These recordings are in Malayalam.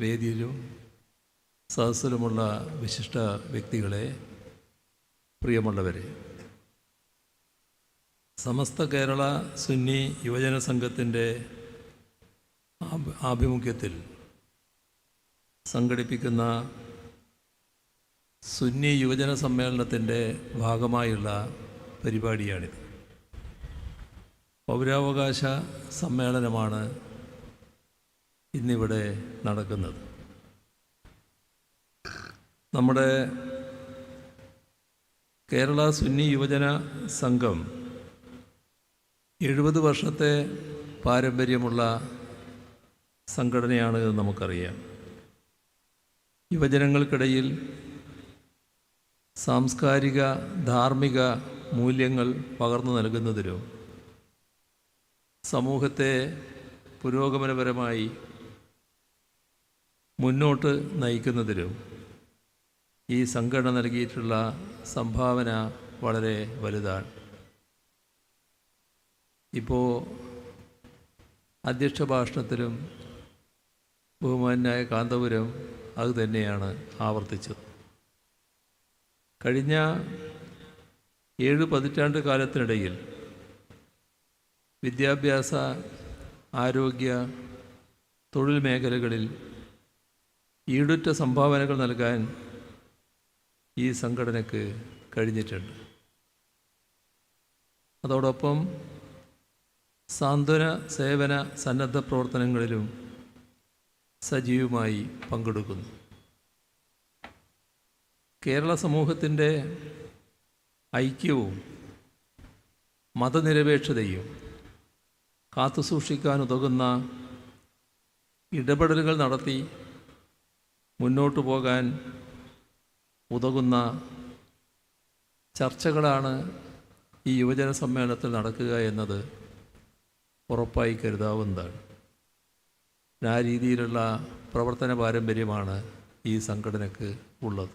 വേദിയിലും സദസ്സിലുമുള്ള വിശിഷ്ട വ്യക്തികളെ, പ്രിയമുള്ളവരെ, സമസ്ത കേരള സുന്നി യുവജന സംഘത്തിൻ്റെ ആഭിമുഖ്യത്തിൽ സംഘടിപ്പിക്കുന്ന സുന്നി യുവജന സമ്മേളനത്തിൻ്റെ ഭാഗമായുള്ള പരിപാടിയാണിത്. പൗരാവകാശ സമ്മേളനമാണ് ഇന്നിവിടെ നടക്കുന്നത്. നമ്മുടെ കേരള സുന്നി യുവജന സംഘം 70 വർഷത്തെ പാരമ്പര്യമുള്ള സംഘടനയാണ് എന്ന് നമുക്കറിയാം. യുവജനങ്ങൾക്കിടയിൽ സാംസ്കാരിക ധാർമ്മിക മൂല്യങ്ങൾ പകർന്നു നൽകുന്നതിനും സമൂഹത്തെ പുരോഗമനപരമായി മുന്നോട്ട് നയിക്കുന്നതിനും ഈ സംഘടന നൽകിയിട്ടുള്ള സംഭാവന വളരെ വലുതാണ്. ഇപ്പോൾ അധ്യക്ഷ ഭാഷണത്തിലും ബഹുമാന്യനായ കാന്തപുരം അതുതന്നെയാണ് ആവർത്തിച്ചത്. കഴിഞ്ഞ 7 പതിറ്റാണ്ട് കാലത്തിനിടയിൽ വിദ്യാഭ്യാസ, ആരോഗ്യ, തൊഴിൽ മേഖലകളിൽ ഈടുറ്റ സംഭാവനകൾ നൽകാൻ ഈ സംഘടനയ്ക്ക് കഴിഞ്ഞിട്ടുണ്ട്. അതോടൊപ്പം സാന്ത്വന സേവന സന്നദ്ധ പ്രവർത്തനങ്ങളിലും സജീവമായി പങ്കെടുക്കുന്നു. കേരള സമൂഹത്തിൻ്റെ ഐക്യവും മതനിരപേക്ഷതയും കാത്തുസൂക്ഷിക്കാനുതകുന്ന ഇടപെടലുകൾ നടത്തി മുന്നോട്ടു പോകാൻ ഉതകുന്ന ചർച്ചകളാണ് ഈ യുവജന സമ്മേളനത്തിൽ നടക്കുക എന്നത് ഉറപ്പായി കരുതാവുന്നതാണ്. ആ രീതിയിലുള്ള പ്രവർത്തന പാരമ്പര്യമാണ് ഈ സംഘടനയ്ക്ക് ഉള്ളത്.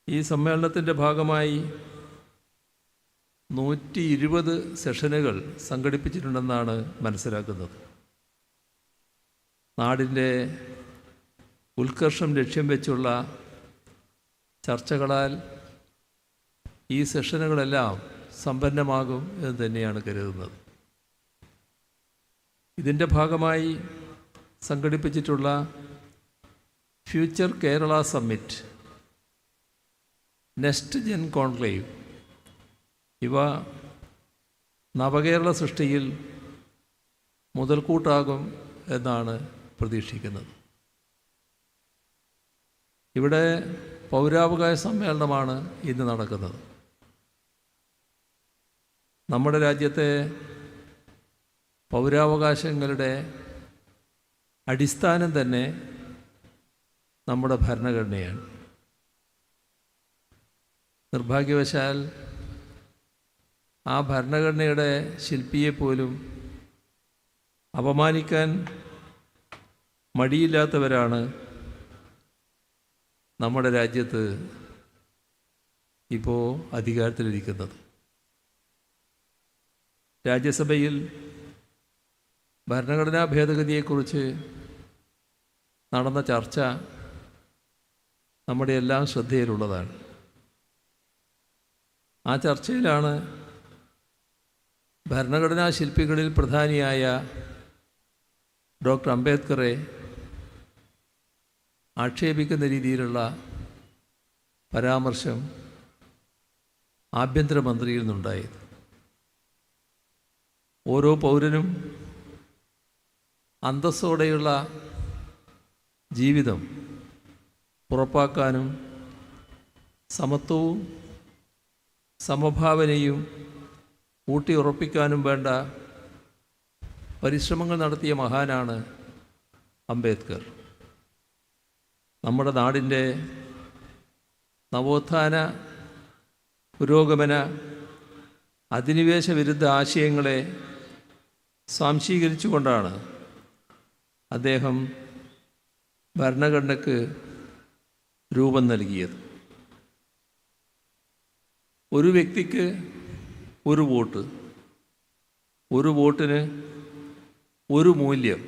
ഈ സമ്മേളനത്തിൻ്റെ ഭാഗമായി 120 സെഷനുകൾ സംഘടിപ്പിച്ചിട്ടുണ്ടെന്നാണ് മനസ്സിലാക്കുന്നത്. നാടിൻ്റെ ഉത്കർഷം ലക്ഷ്യം വെച്ചുള്ള ചർച്ചകളാൽ ഈ സെഷനുകളെല്ലാം സമ്പന്നമാകും എന്ന് തന്നെയാണ് കരുതുന്നത്. ഇതിൻ്റെ ഭാഗമായി സംഘടിപ്പിച്ചിട്ടുള്ള future Kerala summit, next gen conclave, ഇവ നവകേരള സൃഷ്ടിയിൽ മുതൽക്കൂട്ടാകും എന്നാണ് പ്രതീക്ഷിക്കുന്നത്. ഇവിടെ പൗരാവകാശ സമ്മേളനമാണ് ഇന്ന് നടക്കുന്നത്. നമ്മുടെ രാജ്യത്തെ പൗരാവകാശങ്ങളുടെ അടിസ്ഥാനം തന്നെ നമ്മുടെ ഭരണഘടനയാണ്. നിർഭാഗ്യവശാൽ ആ ഭരണഘടനയുടെ ശില്പിയെപ്പോലും അപമാനിക്കാൻ മടിയില്ലാത്തവരാണ് നമ്മുടെ രാജ്യത്ത് ഇപ്പോൾ അധികാരത്തിലിരിക്കുന്നത്. രാജ്യസഭയിൽ ഭരണഘടനാ ഭേദഗതിയെക്കുറിച്ച് നടന്ന ചർച്ച നമ്മുടെ എല്ലാം ശ്രദ്ധയിലുള്ളതാണ്. ആ ചർച്ചയിലാണ് ഭരണഘടനാ ശില്പികളിൽ പ്രധാനിയായ ഡോക്ടർ അംബേദ്കറെ ആക്ഷേപിക്കുന്ന രീതിയിലുള്ള പരാമർശം ആഭ്യന്തരമന്ത്രിയിൽ നിന്നുണ്ടായത്. ഓരോ പൗരനും അന്തസ്സോടെയുള്ള ജീവിതം ഉറപ്പാക്കാനും സമത്വവും സമഭാവനയും ഊട്ടിയുറപ്പിക്കാനും വേണ്ട പരിശ്രമങ്ങൾ നടത്തിയ മഹാനാണ് അംബേദ്കർ. നമ്മുടെ നാടിൻ്റെ നവോത്ഥാന, പുരോഗമന, അധിനിവേശ വിരുദ്ധ ആശയങ്ങളെ സ്വാംശീകരിച്ചുകൊണ്ടാണ് അദ്ദേഹം ഭരണഘടനയ്ക്ക് രൂപം നൽകിയത്. ഒരു വ്യക്തിക്ക് ഒരു വോട്ട്, ഒരു വോട്ടിന് ഒരു മൂല്യം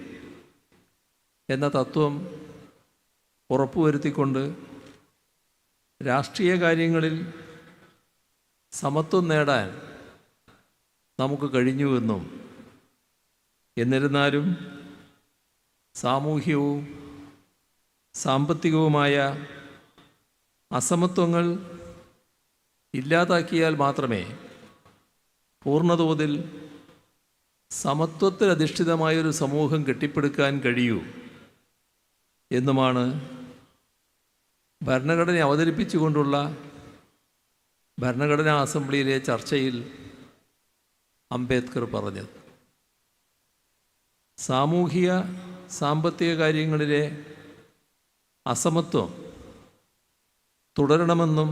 എന്ന തത്വം ഉറപ്പുവരുത്തിക്കൊണ്ട് രാഷ്ട്രീയ കാര്യങ്ങളിൽ സമത്വം നേടാൻ നമുക്ക് കഴിഞ്ഞുവെന്നും എന്നിരുന്നാലും സാമൂഹ്യവും സാമ്പത്തികവുമായ അസമത്വങ്ങൾ ഇല്ലാതാക്കിയാൽ മാത്രമേ പൂർണ്ണതോതിൽ സമത്വത്തിലധിഷ്ഠിതമായൊരു സമൂഹം കെട്ടിപ്പടുക്കാൻ കഴിയൂ എന്നുമാണ് ഭരണഘടന അവതരിപ്പിച്ചുകൊണ്ടുള്ള ഭരണഘടനാ അസംബ്ലിയിലെ ചർച്ചയിൽ അംബേദ്കർ പറഞ്ഞത്. സാമൂഹിക സാമ്പത്തിക കാര്യങ്ങളിലെ അസമത്വം തുടരണമെന്നും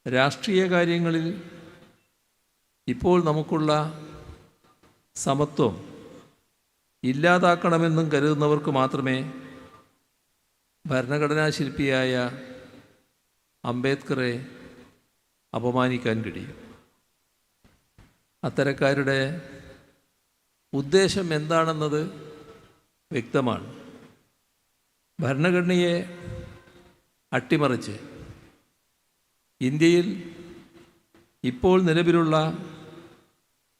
രാഷ്ട്രീയ കാര്യങ്ങളിൽ ഇപ്പോൾ നമുക്കുള്ള സമത്വം ഇല്ലാതാക്കണമെന്നും കരുതുന്നവർക്ക് മാത്രമേ ഭരണഘടനാ ശില്പിയായ അംബേദ്കറെ അപമാനിക്കാൻ കഴിയും. അത്തരക്കാരുടെ ഉദ്ദേശം എന്താണെന്നത് വ്യക്തമാണ്. ഭരണഘടനയെ അട്ടിമറിച്ച് ഇന്ത്യയിൽ ഇപ്പോൾ നിലവിലുള്ള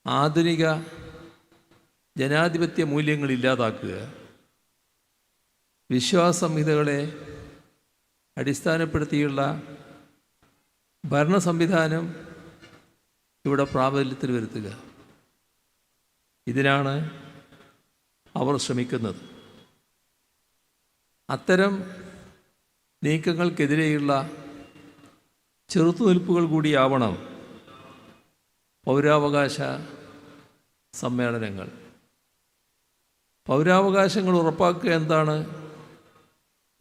ആധുനിക ജനാധിപത്യ മൂല്യങ്ങൾ ഇല്ലാതാക്കുക, വിശ്വാസ സംഹിതകളെ അടിസ്ഥാനപ്പെടുത്തിയുള്ള ഭരണ സംവിധാനം ഇവിടെ പ്രാബല്യത്തിൽ വരുത്തുക, ഇതിനാണ് അവർ ശ്രമിക്കുന്നത്. അത്തരം നീക്കങ്ങൾക്കെതിരെയുള്ള ചെറുത്തുനിൽപ്പുകൾ കൂടിയാവണം പൗരാവകാശ സമ്മേളനങ്ങൾ. പൗരാവകാശങ്ങൾ ഉറപ്പാക്കുക എന്താണ്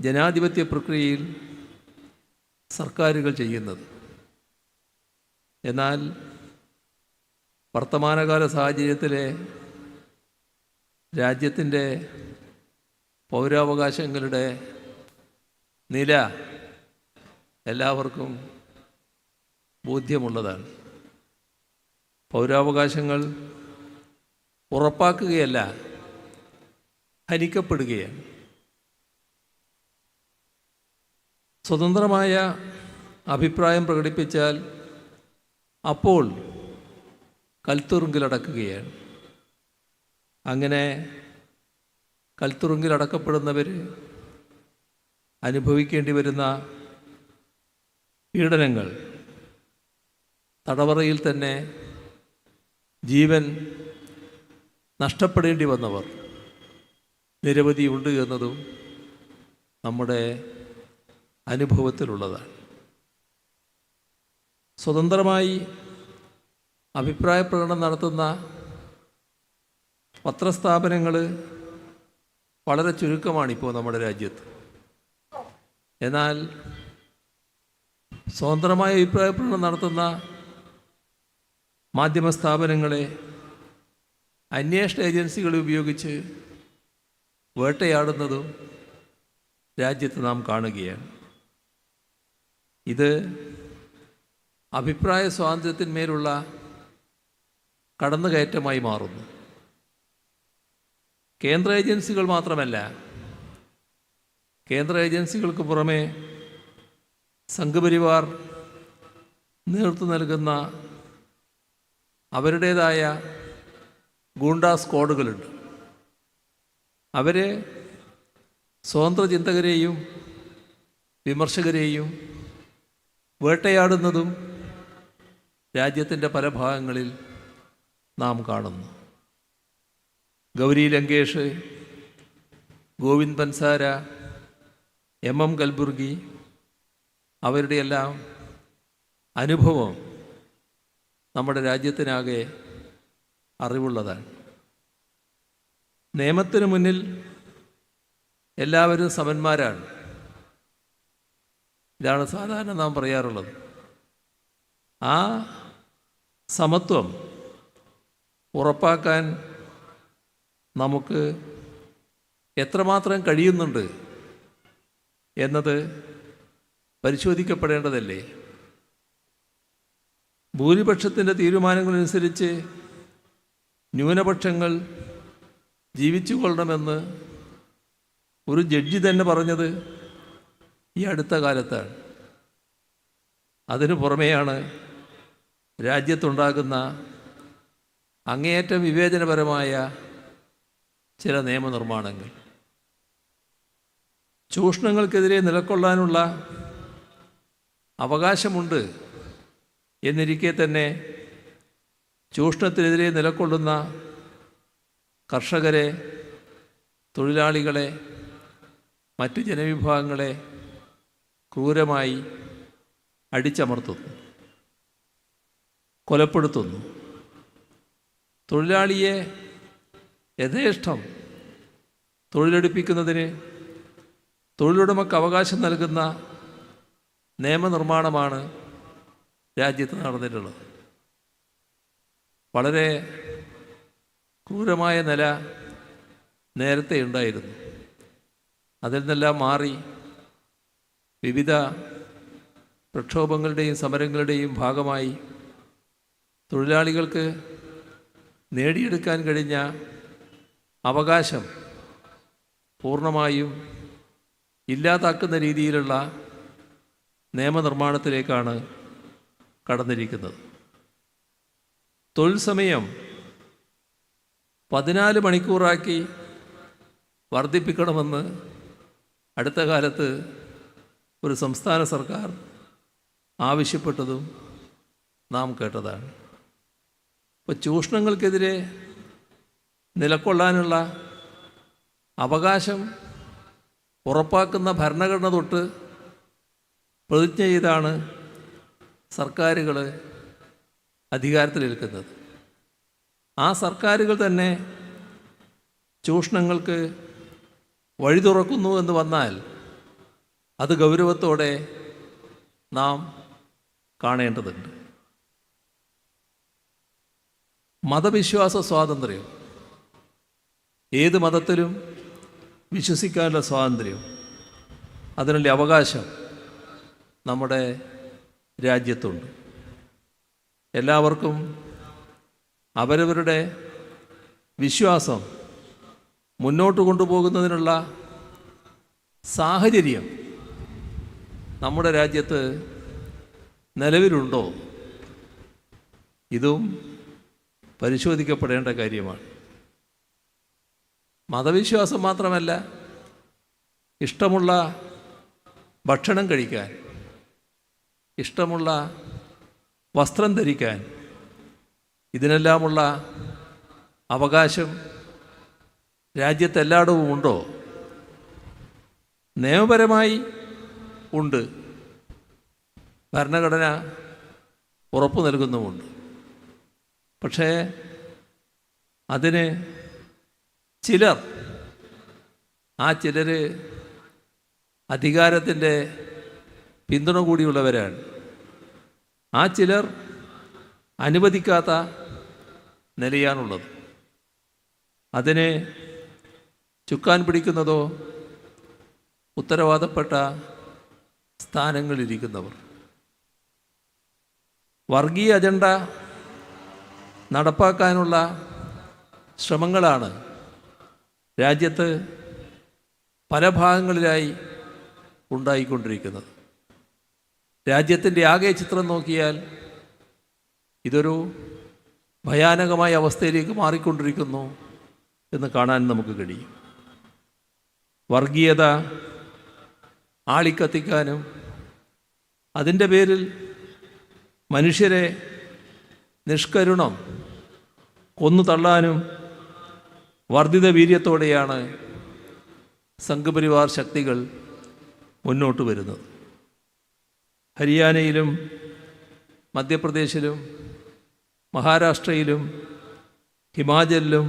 ജനാധിപത്യ പ്രക്രിയയിൽ സർക്കാരുകൾ ചെയ്യുന്നത്. എന്നാൽ വർത്തമാനകാല സാഹചര്യത്തിലെ രാജ്യത്തിൻ്റെ പൗരാവകാശങ്ങളുടെ നില എല്ലാവർക്കും ബോധ്യമുള്ളതാണ്. പൗരാവകാശങ്ങൾ ഉറപ്പാക്കുകയല്ല, ഹനിക്കപ്പെടുകയാണ്. സ്വതന്ത്രമായ അഭിപ്രായം പ്രകടിപ്പിച്ചാൽ അപ്പോൾ കൽത്തുറുങ്കിലടക്കുകയാണ്. അങ്ങനെ കൽത്തുറുങ്കിലടക്കപ്പെടുന്നവർ അനുഭവിക്കേണ്ടി വരുന്ന പീഡനങ്ങൾ, തടവറയിൽ തന്നെ ജീവൻ നഷ്ടപ്പെടേണ്ടി വന്നവർ നിരവധിയുണ്ട് എന്നതും നമ്മുടെ അനുഭവത്തിലുള്ളതാണ്. സ്വതന്ത്രമായി അഭിപ്രായ പ്രകടനം നടത്തുന്ന പത്രസ്ഥാപനങ്ങൾ വളരെ ചുരുക്കമാണിപ്പോൾ നമ്മുടെ രാജ്യത്ത്. എന്നാൽ സ്വതന്ത്രമായ അഭിപ്രായ പ്രകടനം നടത്തുന്ന മാധ്യമ സ്ഥാപനങ്ങളെ അന്വേഷണ ഏജൻസികളെ ഉപയോഗിച്ച് വേട്ടയാടുന്നതും രാജ്യത്ത് നാം കാണുകയാണ്. ഇത് അഭിപ്രായ സ്വാതന്ത്ര്യത്തിന്മേലുള്ള കടന്നുകയറ്റമായി മാറുന്നു. കേന്ദ്ര ഏജൻസികൾ മാത്രമല്ല, കേന്ദ്ര ഏജൻസികൾക്ക് പുറമെ സംഘപരിവാർ നേതൃത്വം നൽകുന്ന അവരുടേതായ ഗൂണ്ടാ സ്ക്വാഡുകളുണ്ട്. അവർ സ്വതന്ത്ര ചിന്തകരെയും വിമർശകരെയും വേട്ടയാടുന്നതും രാജ്യത്തിൻ്റെ പല ഭാഗങ്ങളിൽ നാം കാണുന്നു. ഗൗരി ലങ്കേഷ്, ഗോവിന്ദ് പൻസാര, എം കൽബുർഗി, അവരുടെയെല്ലാം അനുഭവം നമ്മുടെ രാജ്യത്തിനാകെ അറിവുള്ളതാണ്. നിയമത്തിന് മുന്നിൽ എല്ലാവരും സമന്മാരാണ്. ഇതാണ് സാധാരണ നാം പറയാറുള്ളത്. ആ സമത്വം ഉറപ്പാക്കാൻ നമുക്ക് എത്രമാത്രം കഴിയുന്നുണ്ട് എന്നത് പരിശോധിക്കപ്പെടേണ്ടതല്ലേ. ഭൂരിപക്ഷത്തിൻ്റെ തീരുമാനങ്ങളനുസരിച്ച് ന്യൂനപക്ഷങ്ങൾ ജീവിച്ചു കൊള്ളണമെന്ന് ഒരു ജഡ്ജി തന്നെ പറഞ്ഞത് ഈ അടുത്ത കാലത്താണ്. അതിനു പുറമെയാണ് രാജ്യത്തുണ്ടാകുന്ന അങ്ങേയറ്റം വിവേചനപരമായ ചില നിയമനിർമ്മാണങ്ങൾ. ചൂഷണങ്ങൾക്കെതിരെ നിലകൊള്ളാനുള്ള അവകാശമുണ്ട് എന്നിരിക്കെ തന്നെ ചൂഷണത്തിനെതിരെ നിലകൊള്ളുന്ന കർഷകരെ, തൊഴിലാളികളെ, മറ്റ് ജനവിഭാഗങ്ങളെ ക്രൂരമായി അടിച്ചമർത്തുന്നു, കൊലപ്പെടുത്തുന്നു. തൊഴിലാളിയെ യഥേഷ്ടം തൊഴിലെടുപ്പിക്കുന്നതിന് തൊഴിലുടമയ്ക്ക് അവകാശം നൽകുന്ന നിയമനിർമ്മാണമാണ് രാജ്യത്ത് നടന്നിട്ടുള്ളത്. വളരെ ക്രൂരമായ നില നേരത്തെ ഉണ്ടായിരുന്നു. അതിൽ നിന്നെല്ലാം മാറി വിവിധ പ്രക്ഷോഭങ്ങളുടെയും സമരങ്ങളുടെയും ഭാഗമായി തൊഴിലാളികൾക്ക് നേടിയെടുക്കാൻ കഴിഞ്ഞ അവകാശം പൂർണ്ണമായും ഇല്ലാതാക്കുന്ന രീതിയിലുള്ള നിയമനിർമ്മാണത്തിലേക്കാണ് കടന്നിരിക്കുന്നത്. തൊഴിൽ സമയം 14 മണിക്കൂറാക്കി വർദ്ധിപ്പിക്കണമെന്ന് അടുത്ത കാലത്ത് ഒരു സംസ്ഥാന സർക്കാർ ആവശ്യപ്പെട്ടതും നാം കേട്ടതാണ്. ഇപ്പോൾ ചൂഷണങ്ങൾക്കെതിരെ നിലകൊള്ളാനുള്ള അവകാശം ഉറപ്പാക്കുന്ന ഭരണഘടന തൊട്ട് പ്രതിജ്ഞ ചെയ്താണ് സർക്കാരുകൾ അധികാരത്തിലിരിക്കുന്നത്. ആ സർക്കാരുകൾ തന്നെ ചൂഷണങ്ങൾക്ക് വഴി തുറക്കുന്നു എന്ന് വന്നാൽ അത് ഗൗരവത്തോടെ നാം കാണേണ്ടതുണ്ട്. മതവിശ്വാസ സ്വാതന്ത്ര്യം, ഏത് മതത്തിലും വിശ്വസിക്കാനുള്ള സ്വാതന്ത്ര്യം, അതിനുള്ള അവകാശം നമ്മുടെ രാജ്യത്തുണ്ട്. എല്ലാവർക്കും അവരവരുടെ വിശ്വാസം മുന്നോട്ട് കൊണ്ടുപോകുന്നതിനുള്ള സാഹചര്യം നമ്മുടെ രാജ്യത്ത് നിലവിലുണ്ടോ? ഇതും പരിശോധിക്കപ്പെടേണ്ട കാര്യമാണ്. മതവിശ്വാസം മാത്രമല്ല, ഇഷ്ടമുള്ള ഭക്ഷണം കഴിക്കാൻ, ഇഷ്ടമുള്ള വസ്ത്രം ധരിക്കാൻ, ഇതിനെല്ലാമുള്ള അവകാശം രാജ്യത്തെല്ലായിടവും ഉണ്ടോ? നിയമപരമായി ഉണ്ട്, ഭരണഘടന ഉറപ്പു നൽകുന്നുമുണ്ട്. പക്ഷേ അതിന് ചിലർ, ആ ചിലർ അധികാരത്തിൻ്റെ പിന്തുണ കൂടിയുള്ളവരാണ്. ആ ചിലർ അനുവദിക്കാത്ത നിലയാണുള്ളത്. അതിനെ ചുക്കാൻ പിടിക്കുന്നതോ ഉത്തരവാദപ്പെട്ട സ്ഥാനങ്ങളിലിരിക്കുന്നവർ. വർഗീയ അജണ്ട നടപ്പാക്കാനുള്ള ശ്രമങ്ങളാണ് രാജ്യത്ത് പല ഭാഗങ്ങളിലായി ഉണ്ടായിക്കൊണ്ടിരിക്കുന്നത്. രാജ്യത്തിൻ്റെ ആകെ ചിത്രം നോക്കിയാൽ ഇതൊരു ഭയാനകമായ അവസ്ഥയിലേക്ക് മാറിക്കൊണ്ടിരിക്കുന്നു എന്ന് കാണാൻ നമുക്ക് കഴിയും. വർഗീയത ആളിക്കത്തിക്കാനും അതിൻ്റെ പേരിൽ മനുഷ്യരെ നിഷ്കരുണം കൊന്നു തള്ളാനും വർദ്ധിത വീര്യത്തോടെയാണ് സംഘപരിവാർ ശക്തികൾ മുന്നോട്ട് വരുന്നത്. ഹരിയാനയിലും മധ്യപ്രദേശിലും മഹാരാഷ്ട്രയിലും ഹിമാചലിലും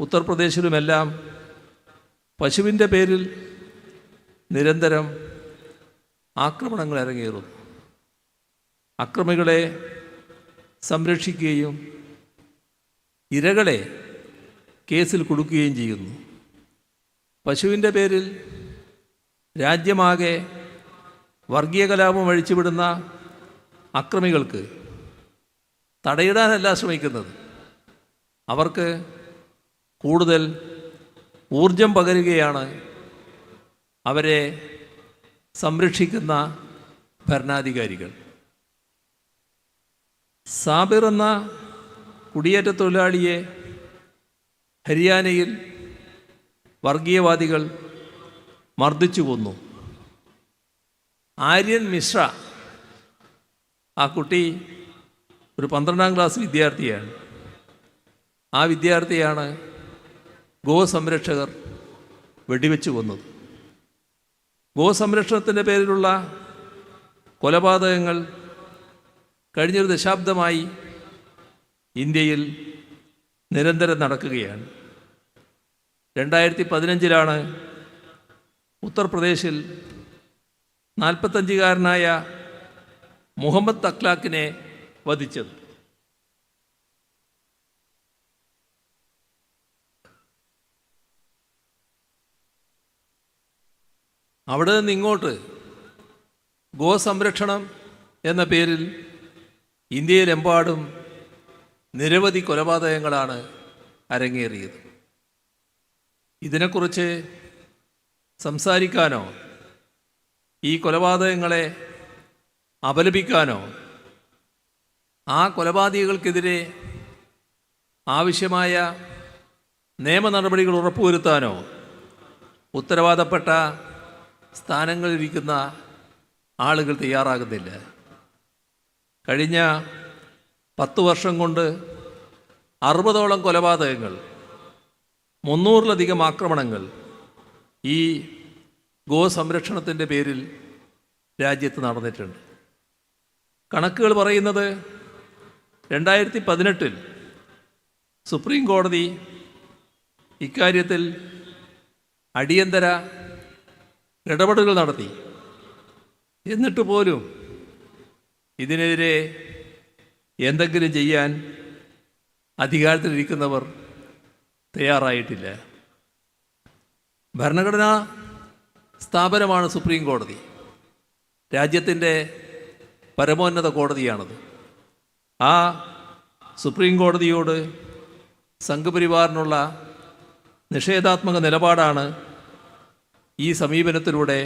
ഉത്തർപ്രദേശിലുമെല്ലാം പശുവിൻ്റെ പേരിൽ നിരന്തരം ആക്രമണങ്ങൾ അരങ്ങേറുന്നു. അക്രമികളെ സംരക്ഷിക്കുകയും ഇരകളെ കേസിൽ കുടുക്കുകയും ചെയ്യുന്നു. പശുവിൻ്റെ പേരിൽ രാജ്യമാകെ വർഗീയ കലാപം അഴിച്ചുവിടുന്ന അക്രമികൾക്ക് തടയിടാനല്ല ശ്രമിക്കുന്നത്, അവർക്ക് കൂടുതൽ ഊർജം പകരുകയാണ് അവരെ സംരക്ഷിക്കുന്ന ഭരണാധികാരികൾ. സാബിർ എന്ന കുടിയേറ്റ തൊഴിലാളിയെ ഹരിയാനയിൽ വർഗീയവാദികൾ മർദ്ദിച്ചു കൊന്നു. ആര്യൻ മിശ്ര, ആ കുട്ടി ഒരു 12ാം ക്ലാസ് വിദ്യാർത്ഥിയാണ്. ആ വിദ്യാർത്ഥിയാണ് ഗോസംരക്ഷകർ വെടിവെച്ച് കൊന്നത്. ഗോസംരക്ഷണത്തിൻ്റെ പേരിലുള്ള കൊലപാതകങ്ങൾ കഴിഞ്ഞൊരു ദശാബ്ദമായി ഇന്ത്യയിൽ നിരന്തരം നടക്കുകയാണ്. 2015 ഉത്തർപ്രദേശിൽ 45-കാരനായ മുഹമ്മദ് തക്ലാക്കിനെ വധിച്ചത്. അവിടെ നിന്ന് ഇങ്ങോട്ട് ഗോസംരക്ഷണം എന്ന പേരിൽ ഇന്ത്യയിലെമ്പാടും നിരവധി കൊലപാതകങ്ങളാണ് അരങ്ങേറിയത്. ഇതിനെക്കുറിച്ച് സംസാരിക്കാനോ ഈ കൊലപാതകങ്ങളെ അപലപിക്കാനോ ആ കൊലപാതകികൾക്കെതിരെ ആവശ്യമായ നിയമ നടപടികൾ ഉറപ്പുവരുത്താനോ ഉത്തരവാദപ്പെട്ട സ്ഥാനങ്ങളിലിരിക്കുന്ന ആളുകൾ തയ്യാറാകുന്നില്ല. കഴിഞ്ഞ 10 വർഷം കൊണ്ട് 60ഓളം കൊലപാതകങ്ങൾ, 300-ലധികം ആക്രമണങ്ങൾ ഈ ഗോസംരക്ഷണത്തിൻ്റെ പേരിൽ രാജ്യത്ത് നടന്നിട്ടുണ്ട്. കണക്കുകൾ പറയുന്നത് 2018 സുപ്രീം കോടതി ഇക്കാര്യത്തിൽ അടിയന്തര ഇടപെടലുകൾ നടത്തി. എന്നിട്ട് പോലും ഇതിനെതിരെ എന്തെങ്കിലും ചെയ്യാൻ അധികാരത്തിലിരിക്കുന്നവർ തയ്യാറായിട്ടില്ല. ഭരണഘടനാ സ്ഥാപനമാണ് സുപ്രീം കോടതി. രാജ്യത്തിൻ്റെ പരമോന്നത കോടതിയാണത്. ആ സുപ്രീം കോടതിയോട് സംഘപരിവാറിനുള്ള നിഷേധാത്മക നിലപാടാണ് ഈ സമീപനത്തിലൂടെ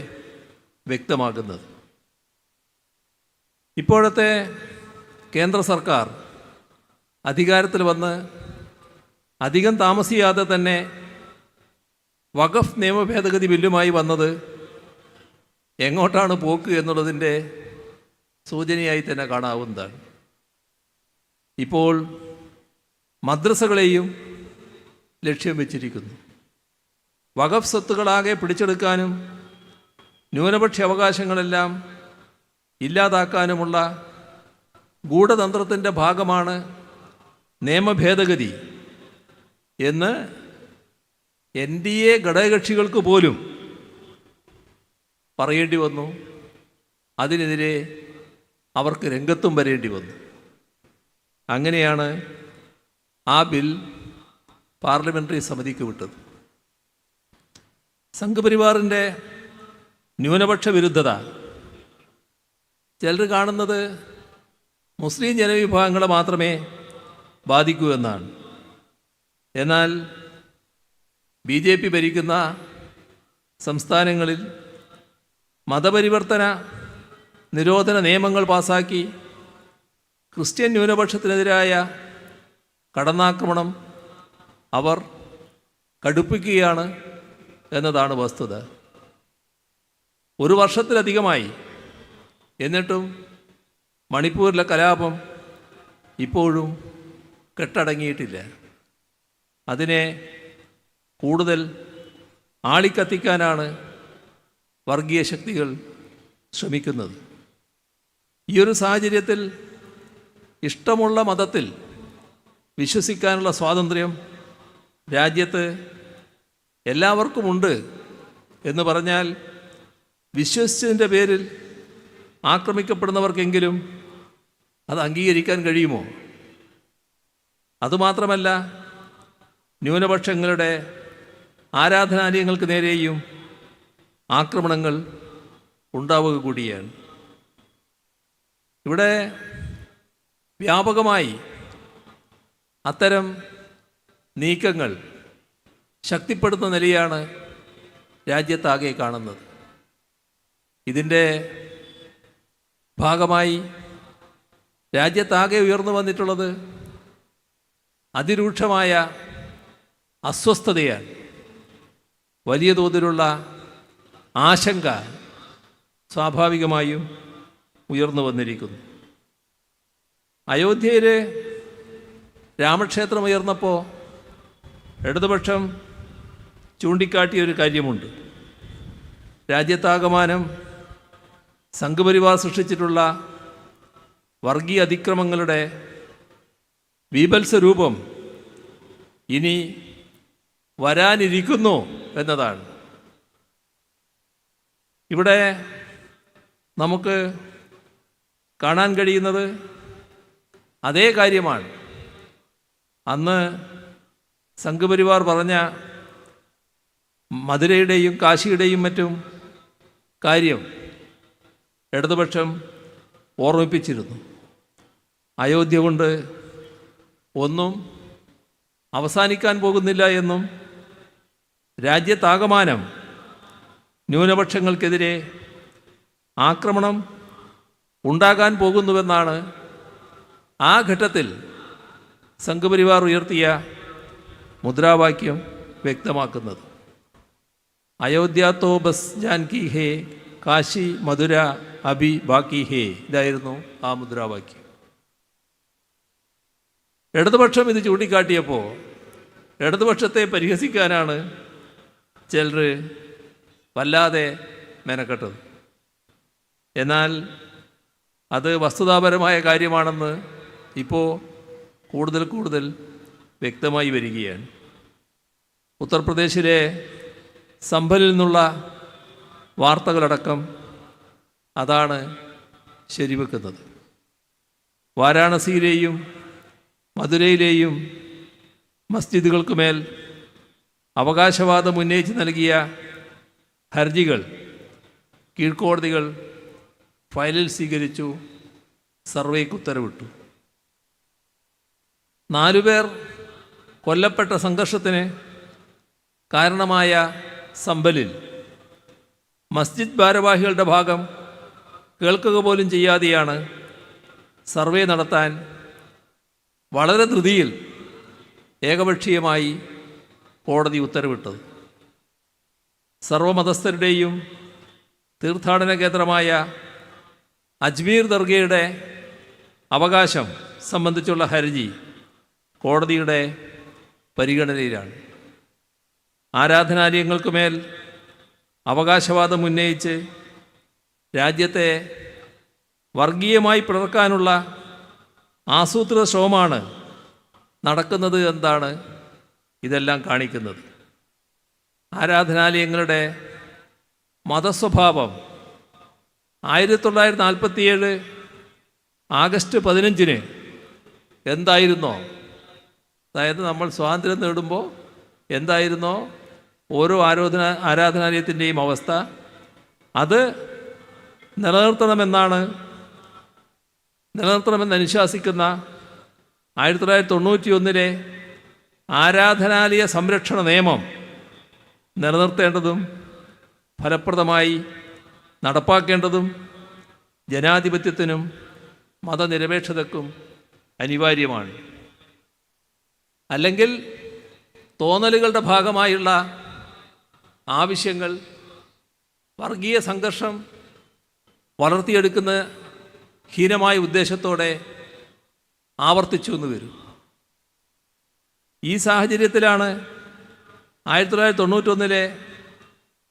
വ്യക്തമാക്കുന്നത്. ഇപ്പോഴത്തെ കേന്ദ്ര സർക്കാർ അധികാരത്തിൽ വന്ന് അധികം താമസിയാതെ തന്നെ വഖഫ് നിയമ ഭേദഗതി ബില്ലുമായി വന്നത് എങ്ങോട്ടാണ് പോക്ക് എന്നുള്ളതിൻ്റെ സൂചനയായി തന്നെ കാണാവുന്നതാണ്. ഇപ്പോൾ മദ്രസകളെയും ലക്ഷ്യം വെച്ചിരിക്കുന്നു. വഖഫ് സ്വത്തുകളാകെ പിടിച്ചെടുക്കാനും ന്യൂനപക്ഷ അവകാശങ്ങളെല്ലാം ഇല്ലാതാക്കാനുമുള്ള ഗൂഢതന്ത്രത്തിൻ്റെ ഭാഗമാണ് നിയമ ഭേദഗതി എന്ന് NDA ഘടകകക്ഷികൾക്ക് പോലും പറയേണ്ടി വന്നു. അതിനെതിരെ അവർക്ക് രംഗത്തും വരേണ്ടി വന്നു. അങ്ങനെയാണ് ആ ബിൽ പാർലമെൻ്ററി സമിതിക്ക് വിട്ടത്. സംഘപരിവാറിൻ്റെ ന്യൂനപക്ഷ വിരുദ്ധത ചിലർ കാണുന്നത് മുസ്ലിം ജനവിഭാഗങ്ങളെ മാത്രമേ ബാധിക്കൂ എന്നാണ്. എന്നാൽ BJP ഭരിക്കുന്ന സംസ്ഥാനങ്ങളിൽ മതപരിവർത്തന നിരോധന നിയമങ്ങൾ പാസാക്കി ക്രിസ്ത്യൻ ന്യൂനപക്ഷത്തിനെതിരായ കടന്നാക്രമണം അവർ കടുപ്പിക്കുകയാണ് എന്നതാണ് വസ്തുത. 1 വർഷത്തിലധികമായി, എന്നിട്ടും മണിപ്പൂരിലെ കലാപം ഇപ്പോഴും കെട്ടടങ്ങിയിട്ടില്ല. അതിനെ കൂടുതൽ ആളിക്കത്തിക്കാനാണ് വർഗീയ ശക്തികൾ ശ്രമിക്കുന്നത്. ഈയൊരു സാഹചര്യത്തിൽ ഇഷ്ടമുള്ള മതത്തിൽ വിശ്വസിക്കാനുള്ള സ്വാതന്ത്ര്യം രാജ്യത്ത് എല്ലാവർക്കുമുണ്ട് എന്ന് പറഞ്ഞാൽ വിശ്വസിച്ചതിൻ്റെ പേരിൽ ആക്രമിക്കപ്പെടുന്നവർക്കെങ്കിലും അത് അംഗീകരിക്കാൻ കഴിയുമോ? അതുമാത്രമല്ല, ന്യൂനപക്ഷങ്ങളുടെ ആരാധനാലയങ്ങൾക്ക് നേരെയും ആക്രമണങ്ങൾ ഉണ്ടാവുക കൂടിയാണ്. ഇവിടെ വ്യാപകമായി അത്തരം നീക്കങ്ങൾ ശക്തിപ്പെടുത്തുന്ന നിലയാണ് രാജ്യത്താകെ കാണുന്നത്. ഇതിൻ്റെ ഭാഗമായി രാജ്യത്താകെ ഉയർന്നു വന്നിട്ടുള്ളത് അതിരൂക്ഷമായ അസ്വസ്ഥതയാണ്. വലിയ തോതിലുള്ള ആശങ്ക സ്വാഭാവികമായും ഉയർന്നു വന്നിരിക്കുന്നു. അയോധ്യയിൽ രാമക്ഷേത്രം ഉയർന്നപ്പോൾ ഇടതുപക്ഷം ചൂണ്ടിക്കാട്ടിയൊരു കാര്യമുണ്ട്. രാജ്യത്താകമാനം സംഘപരിവാർ സൃഷ്ടിച്ചിട്ടുള്ള വർഗീയ അതിക്രമങ്ങളുടെ ബീഭത്സരൂപം ഇനി വരാനിരിക്കുന്നു എന്നതാണ്. ഇവിടെ നമുക്ക് കാണാൻ കഴിയുന്നത് അതേ കാര്യമാണ്. അന്ന് സംഘപരിവാർ പറഞ്ഞ മധുരയുടെയും കാശിയുടെയും മറ്റും കാര്യം ഇടതുപക്ഷം ഓർമ്മിപ്പിച്ചിരുന്നു. അയോധ്യ കൊണ്ട് ഒന്നും അവസാനിക്കാൻ പോകുന്നില്ല എന്നും രാജ്യത്താകമാനം ന്യൂനപക്ഷങ്ങൾക്കെതിരെ ആക്രമണം ഉണ്ടാകാൻ പോകുന്നുവെന്നാണ് ആ ഘട്ടത്തിൽ സംഘപരിവാർ ഉയർത്തിയ മുദ്രാവാക്യം വ്യക്തമാക്കുന്നത്. അയോധ്യ തോ ബസ് ജാൻകി ഹേ, കാശി മധുര അഭി ബാക്കി ഹേ, ഇതായിരുന്നു ആ മുദ്രാവാക്യം. ഇടതുപക്ഷം ഇത് ചൂണ്ടിക്കാട്ടിയപ്പോൾ ഇടതുപക്ഷത്തെ പരിഹസിക്കാനാണ് ചിലർ വല്ലാതെ മെനക്കെട്ടത്. എന്നാൽ അത് വസ്തുതാപരമായ കാര്യമാണെന്ന് ഇപ്പോൾ കൂടുതൽ വ്യക്തമായി വരികയാണ്. ഉത്തർപ്രദേശിലെ സംഭലിൽ നിന്നുള്ള വാർത്തകളടക്കം അതാണ് ശരിവെക്കുന്നത്. വാരാണസിയിലെയും മധുരയിലെയും മസ്ജിദുകൾക്കുമേൽ അവകാശവാദം ഉന്നയിച്ച് നൽകിയ ഹർജികൾ കീഴ്ക്കോടതികൾ ഫയലിൽ സ്വീകരിച്ചു, സർവേക്ക് ഉത്തരവിട്ടു. 4 പേർ കൊല്ലപ്പെട്ട സംഘർഷത്തിന് കാരണമായ സംഭലിൽ മസ്ജിദ് ഭാരവാഹികളുടെ ഭാഗം കേൾക്കുക പോലും ചെയ്യാതെയാണ് സർവേ നടത്താൻ വളരെ ധൃതിയിൽ ഏകപക്ഷീയമായി കോടതി ഉത്തരവിട്ടത്. സർവമതസ്ഥരുടെയും തീർത്ഥാടന കേന്ദ്രമായ അജ്മീർ ദർഗയുടെ അവകാശം സംബന്ധിച്ചുള്ള ഹർജി കോടതിയുടെ പരിഗണനയിലാണ്. ആരാധനാലയങ്ങൾക്കുമേൽ അവകാശവാദം ഉന്നയിച്ച് രാജ്യത്തെ വർഗീയമായി പിളർക്കാനുള്ള ആസൂത്രിത ശ്രമമാണ് നടക്കുന്നത് എന്നാണ് ഇതെല്ലാം കാണിക്കുന്നത്. ആരാധനാലയങ്ങളുടെ മതസ്വഭാവം 1947 ആഗസ്റ്റ് 15 എന്തായിരുന്നോ, അതായത് നമ്മൾ സ്വാതന്ത്ര്യം നേടുമ്പോൾ എന്തായിരുന്നോ ഓരോ ആരാധനാലയത്തിൻ്റെയും അവസ്ഥ, അത് നിലനിർത്തണമെന്ന് അനുശാസിക്കുന്ന 1991 ആരാധനാലയ സംരക്ഷണ നിയമം നിലനിർത്തേണ്ടതും ഫലപ്രദമായി നടപ്പാക്കേണ്ടതും ജനാധിപത്യത്തിനും മതനിരപേക്ഷതയ്ക്കും അനിവാര്യമാണ്. അല്ലെങ്കിൽ തോന്നലുകളുടെ ഭാഗമായുള്ള ആവശ്യങ്ങൾ വർഗീയ സംഘർഷം വളർത്തിയെടുക്കുന്ന ഹീനമായ ഉദ്ദേശത്തോടെ ആവർത്തിച്ചു എന്ന് വരും. ഈ സാഹചര്യത്തിലാണ് 1991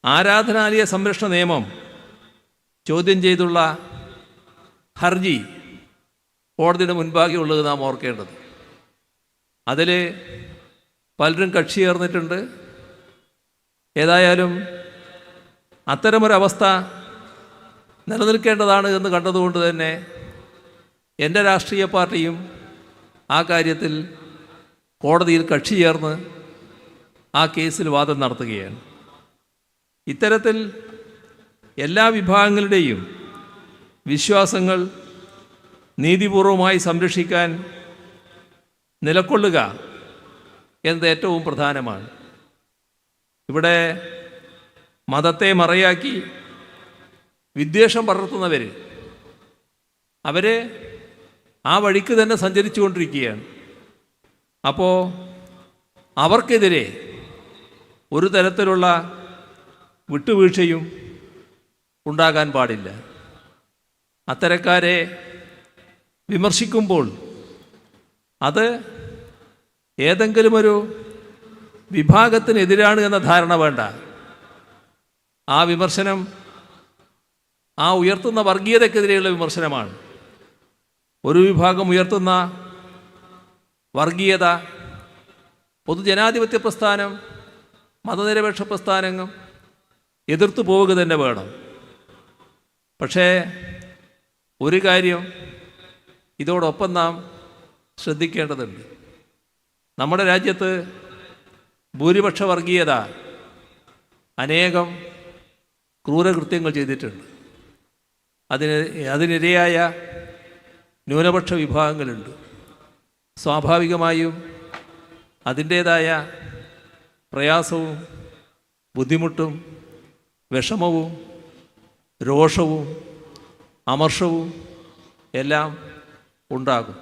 ആരാധനാലയ സംരക്ഷണ നിയമം ചോദ്യം ചെയ്തുള്ള ഹർജി കോടതിയുടെ മുൻപാകെ ഉള്ളത് നാം ഓർക്കേണ്ടത്. അതിൽ പലരും കക്ഷി ചേർന്നിട്ടുണ്ട്. ഏതായാലും അത്തരമൊരവസ്ഥ നിലനിൽക്കേണ്ടതാണ് എന്ന് കണ്ടതുകൊണ്ട് തന്നെ എൻ്റെ രാഷ്ട്രീയ പാർട്ടിയും ആ കാര്യത്തിൽ കോടതിയിൽ കക്ഷി ചേർന്ന് ആ കേസിൽ വാദം നടത്തുകയാണ്. ഇത്തരത്തിൽ എല്ലാ വിഭാഗങ്ങളുടെയും വിശ്വാസങ്ങൾ നീതിപൂർവമായി സംരക്ഷിക്കാൻ നിലകൊള്ളുക എന്നത് ഏറ്റവും പ്രധാനമാണ്. ഇവിടെ മതത്തെ മറയാക്കി വിദ്വേഷം പടർത്തുന്നവർ, അവർ ആ വഴിക്ക് തന്നെ സഞ്ചരിച്ചു കൊണ്ടിരിക്കുകയാണ്. അപ്പോൾ അവർക്കെതിരെ ഒരു തരത്തിലുള്ള വിട്ടുവീഴ്ചയും ഉണ്ടാകാൻ പാടില്ല. അത്തരക്കാരെ വിമർശിക്കുമ്പോൾ അത് ഏതെങ്കിലും ഒരു വിഭാഗത്തിനെതിരാണ് എന്ന ധാരണ വേണ്ട. ആ വിമർശനം ആ ഉയർത്തുന്ന വർഗീയതയ്ക്കെതിരെയുള്ള വിമർശനമാണ്. ഒരു വിഭാഗം ഉയർത്തുന്ന വർഗീയത പൊതുജനാധിപത്യ പ്രസ്ഥാനം, മതനിരപേക്ഷ പ്രസ്ഥാനങ്ങൾ എതിർത്തു പോവുക തന്നെ വേണം. പക്ഷേ ഒരു കാര്യം ഇതോടൊപ്പം നാം ശ്രദ്ധിക്കേണ്ടതുണ്ട്. നമ്മുടെ രാജ്യത്ത് ഭൂരിപക്ഷ വർഗീയത അനേകം ക്രൂരകൃത്യങ്ങൾ ചെയ്തിട്ടുണ്ട്. അതിനിരയായ ന്യൂനപക്ഷ വിഭാഗങ്ങളുണ്ട്. സ്വാഭാവികമായും അതിൻ്റേതായ പ്രയാസവും ബുദ്ധിമുട്ടും വിഷമവും രോഷവും അമർഷവും എല്ലാം ഉണ്ടാകും.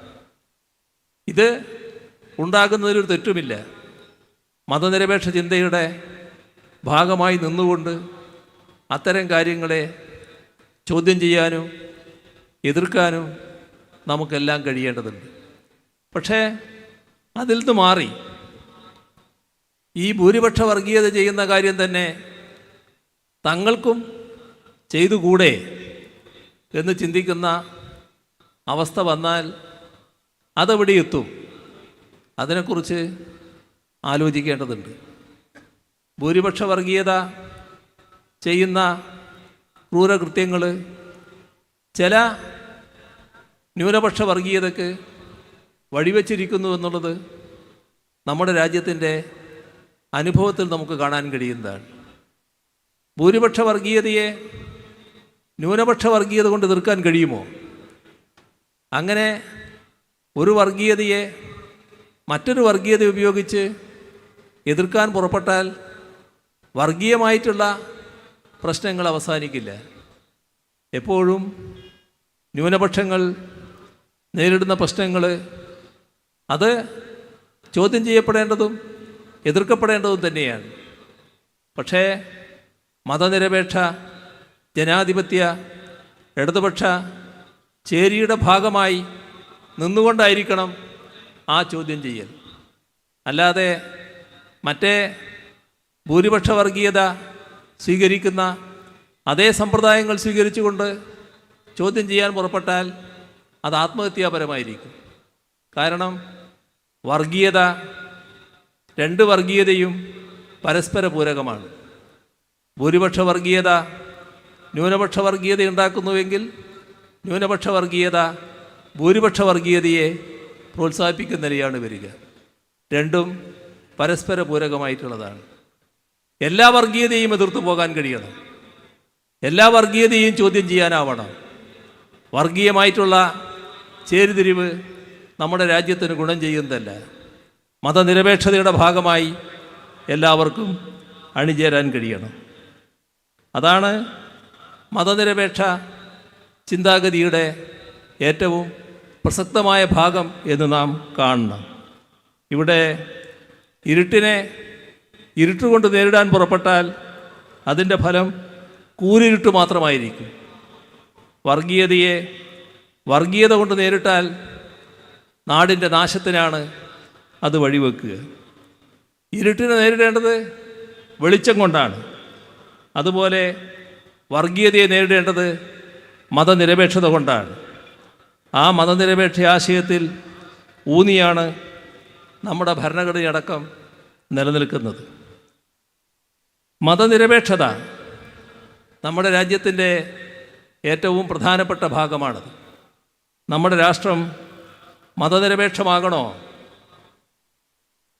ഇത് ഉണ്ടാകുന്നതിലൊരു തെറ്റുമില്ല. മതനിരപേക്ഷ ചിന്തയുടെ ഭാഗമായി നിന്നുകൊണ്ട് അത്തരം കാര്യങ്ങളെ ചോദ്യം ചെയ്യാനും എതിർക്കാനും നമുക്കെല്ലാം കഴിയേണ്ടതുണ്ട്. പക്ഷേ അതിൽ നിന്ന് മാറി ഈ ഭൂരിപക്ഷ വർഗീയത ചെയ്യുന്ന കാര്യം തന്നെ തങ്ങൾക്കും ചെയ്തുകൂടെ എന്ന് ചിന്തിക്കുന്ന അവസ്ഥ വന്നാൽ അതെവിടെ എത്തും? അതിനെക്കുറിച്ച് ആലോചിക്കേണ്ടതുണ്ട്. ഭൂരിപക്ഷ വർഗീയത ചെയ്യുന്ന ക്രൂരകൃത്യങ്ങൾ ചില ന്യൂനപക്ഷ വർഗീയതയ്ക്ക് വഴിവെച്ചിരിക്കുന്നു എന്നുള്ളത് നമ്മുടെ രാജ്യത്തിൻ്റെ അനുഭവത്തിൽ നമുക്ക് കാണാൻ കഴിയുന്നതാണ്. ഭൂരിപക്ഷ വർഗീയതയെ ന്യൂനപക്ഷ വർഗീയത കൊണ്ട് എതിർക്കാൻ കഴിയുമോ? അങ്ങനെ ഒരു വർഗീയതയെ മറ്റൊരു വർഗീയത ഉപയോഗിച്ച് എതിർക്കാൻ പുറപ്പെട്ടാൽ വർഗീയമായിട്ടുള്ള പ്രശ്നങ്ങൾ അവസാനിക്കില്ല. എപ്പോഴും ന്യൂനപക്ഷങ്ങൾ നേരിടുന്ന പ്രശ്നങ്ങൾ അത് ചോദ്യം ചെയ്യപ്പെടേണ്ടതും എതിർക്കപ്പെടേണ്ടതും തന്നെയാണ്. പക്ഷേ മതനിരപേക്ഷ ജനാധിപത്യ ഇടതുപക്ഷ ചേരിയുടെ ഭാഗമായി നിന്നുകൊണ്ടായിരിക്കണം ആ ചോദ്യം ചെയ്യൽ. അല്ലാതെ മറ്റേ ഭൂരിപക്ഷ വർഗീയത സ്വീകരിക്കുന്ന അതേ സമ്പ്രദായങ്ങൾ സ്വീകരിച്ചുകൊണ്ട് ചോദ്യം ചെയ്യാൻ പുറപ്പെട്ടാൽ അത് ആത്മഹത്യാപരമായിരിക്കും. കാരണം വർഗീയത, രണ്ട് വർഗീയതയും പരസ്പര പൂരകമാണ്. ഭൂരിപക്ഷ വർഗീയത ന്യൂനപക്ഷ വർഗീയത ഉണ്ടാക്കുന്നുവെങ്കിൽ ന്യൂനപക്ഷ വർഗീയത ഭൂരിപക്ഷ വർഗീയതയെ പ്രോത്സാഹിപ്പിക്കുന്ന നിലയാണ് വരിക. രണ്ടും പരസ്പര പൂരകമായിട്ടുള്ളതാണ്. എല്ലാ വർഗീയതയും എതിർത്തു പോകാൻ കഴിയണം. എല്ലാ വർഗീയതയും ചോദ്യം ചെയ്യാനാവണം. വർഗീയമായിട്ടുള്ള ചേരിതിരിവ് നമ്മുടെ രാജ്യത്തിന് ഗുണം ചെയ്യുന്നതല്ല. മതനിരപേക്ഷതയുടെ ഭാഗമായി എല്ലാവർക്കും അണിചേരാൻ കഴിയണം. അതാണ് മതനിരപേക്ഷ ചിന്താഗതിയുടെ ഏറ്റവും പ്രസക്തമായ ഭാഗം എന്ന് നാം കാണണം. ഇവിടെ ഇരുട്ടിനെ ഇരുട്ടുകൊണ്ട് നേരിടാൻ പുറപ്പെട്ടാൽ അതിൻ്റെ ഫലം കൂരിരുട്ട് മാത്രമായിരിക്കും. വർഗീയതയെ വർഗീയത കൊണ്ട് നേരിട്ടാൽ നാടിൻ്റെ നാശത്തിനാണ് അത് വഴിവെക്കുക. ഇരുട്ടിനെ നേരിടേണ്ടത് വെളിച്ചം കൊണ്ടാണ്. അതുപോലെ വർഗീയതയെ നേരിടേണ്ടത് മതനിരപേക്ഷത കൊണ്ടാണ്. ആ മതനിരപേക്ഷ ആശയത്തിൽ ഊന്നിയാണ് നമ്മുടെ ഭരണഘടനയടക്കം നിലനിൽക്കുന്നത്. മതനിരപേക്ഷത നമ്മുടെ രാജ്യത്തിൻ്റെ ഏറ്റവും പ്രധാനപ്പെട്ട ഭാഗമാണത്. നമ്മുടെ രാഷ്ട്രം മതനിരപേക്ഷമാകണോ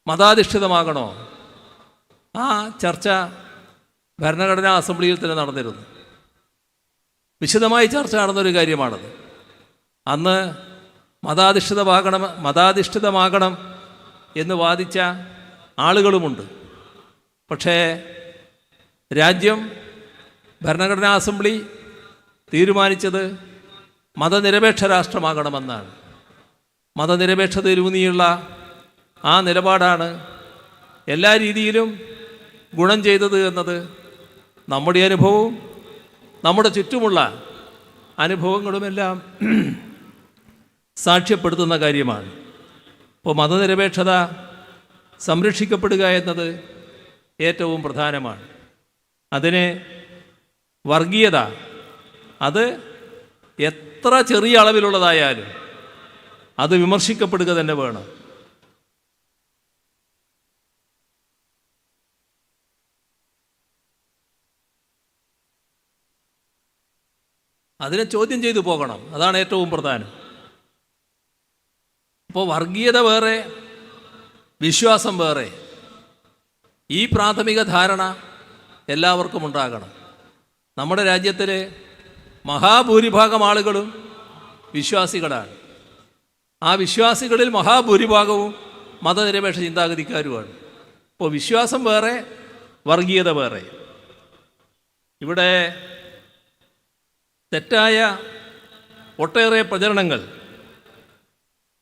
മതാധിഷ്ഠിതമാകണോ? ആ ചർച്ച ഭരണഘടനാ അസംബ്ലിയിൽ തന്നെ നടന്നിരുന്നു. വിശദമായി ചർച്ച നടന്നൊരു കാര്യമാണത്. അന്ന് മതാധിഷ്ഠിതമാകണം എന്ന് വാദിച്ച ആളുകളുമുണ്ട്. പക്ഷേ രാജ്യം ഭരണഘടനാ അസംബ്ലി തീരുമാനിച്ചത് മതനിരപേക്ഷ രാഷ്ട്രമാകണമെന്നാണ്. മതനിരപേക്ഷതയിലൂന്നിയുള്ള ആ നിലപാടാണ് എല്ലാ രീതിയിലും ഗുണം ചെയ്തത് എന്നത് നമ്മുടെ അനുഭവവും നമ്മുടെ ചുറ്റുമുള്ള അനുഭവങ്ങളുമെല്ലാം സാക്ഷ്യപ്പെടുത്തുന്ന കാര്യമാണ്. അപ്പോൾ മതനിരപേക്ഷത സംരക്ഷിക്കപ്പെടുക എന്നത് ഏറ്റവും പ്രധാനമാണ്. അതിന് വർഗീയത അത് എത്ര ചെറിയ അളവിലുള്ളതായാലും അത് വിമർശിക്കപ്പെടുക തന്നെ വേണം. അതിനെ ചോദ്യം ചെയ്തു പോകണം. അതാണ് ഏറ്റവും പ്രധാനം. അപ്പോൾ വർഗീയത വേറെ, വിശ്വാസം വേറെ. ഈ പ്രാഥമിക ധാരണ എല്ലാവർക്കും ഉണ്ടാകണം. നമ്മുടെ രാജ്യത്തിലെ മഹാഭൂരിഭാഗം ആളുകളും വിശ്വാസികളാണ്. ആ വിശ്വാസികളിൽ മഹാഭൂരിഭാഗവും മതനിരപേക്ഷ ചിന്താഗതിക്കാരുമാണ്. അപ്പോൾ വിശ്വാസം വേറെ, വർഗീയത വേറെ. ഇവിടെ തെറ്റായ ഒട്ടേറെ പ്രചരണങ്ങൾ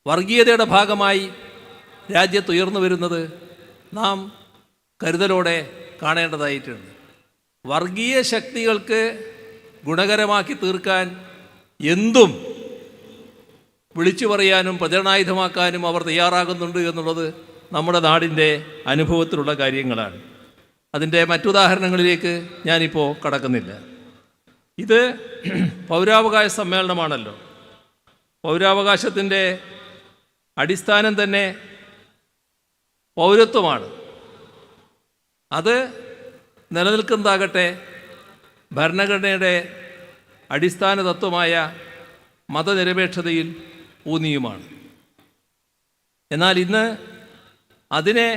വർഗീയതയുടെ ഭാഗമായി രാജ്യത്ത് ഉയർന്നു വരുന്നത് നാം കരുതലോടെ കാണേണ്ടതായിട്ടുണ്ട്. വർഗീയ ശക്തികൾക്ക് ഗുണകരമാക്കി തീർക്കാൻ എന്തും വിളിച്ചു പറയാനും പ്രചരണായുധമാക്കാനും അവർ തയ്യാറാകുന്നുണ്ട് എന്നുള്ളത് നമ്മുടെ നാടിൻ്റെ അനുഭവത്തിലുള്ള കാര്യങ്ങളാണ്. അതിൻ്റെ മറ്റുദാഹരണങ്ങളിലേക്ക് ഞാനിപ്പോൾ കടക്കുന്നില്ല. ഇത് പൗരാവകാശ സമ്മേളനമാണല്ലോ. പൗരാവകാശത്തിൻ്റെ അടിസ്ഥാനം തന്നെ പൗരത്വമാണ്. അത് നിലനിൽക്കുന്നതാകട്ടെ ഭരണഘടനയുടെ അടിസ്ഥാന തത്വമായ മതനിരപേക്ഷതയിൽ ഊന്നിയുമാണ്. എന്നാൽ ഇന്ന് അതിനെ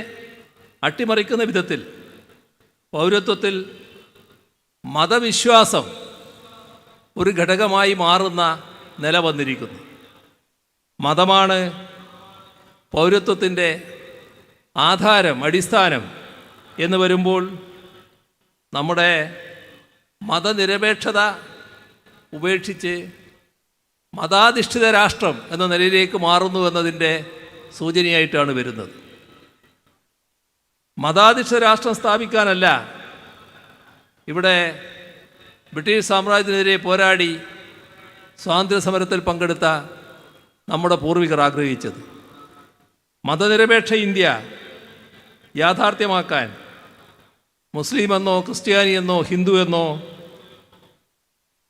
അട്ടിമറിക്കുന്ന വിധത്തിൽ പൗരത്വത്തിൽ മതവിശ്വാസം ഒരു ഘടകമായി മാറുന്ന നില വന്നിരിക്കുന്നു. മതമാണ് പൗരത്വത്തിൻ്റെ ആധാരം, അടിസ്ഥാനം എന്ന് വരുമ്പോൾ നമ്മുടെ മതനിരപേക്ഷത ഉപേക്ഷിച്ച് മതാധിഷ്ഠിത രാഷ്ട്രം എന്ന നിലയിലേക്ക് മാറുന്നു എന്നതിൻ്റെ സൂചനയായിട്ടാണ് വരുന്നത്. മതാധിഷ്ഠിത രാഷ്ട്രം സ്ഥാപിക്കാനല്ല ഇവിടെ ബ്രിട്ടീഷ് സാമ്രാജ്യത്തിനെതിരെ പോരാടി സ്വാതന്ത്ര്യ സമരത്തിൽ പങ്കെടുത്ത നമ്മുടെ പൂർവികർ ആഗ്രഹിച്ചത്. മതനിരപേക്ഷ ഇന്ത്യ യാഥാർത്ഥ്യമാക്കാൻ മുസ്ലിം എന്നോ ക്രിസ്ത്യാനി എന്നോ ഹിന്ദു എന്നോ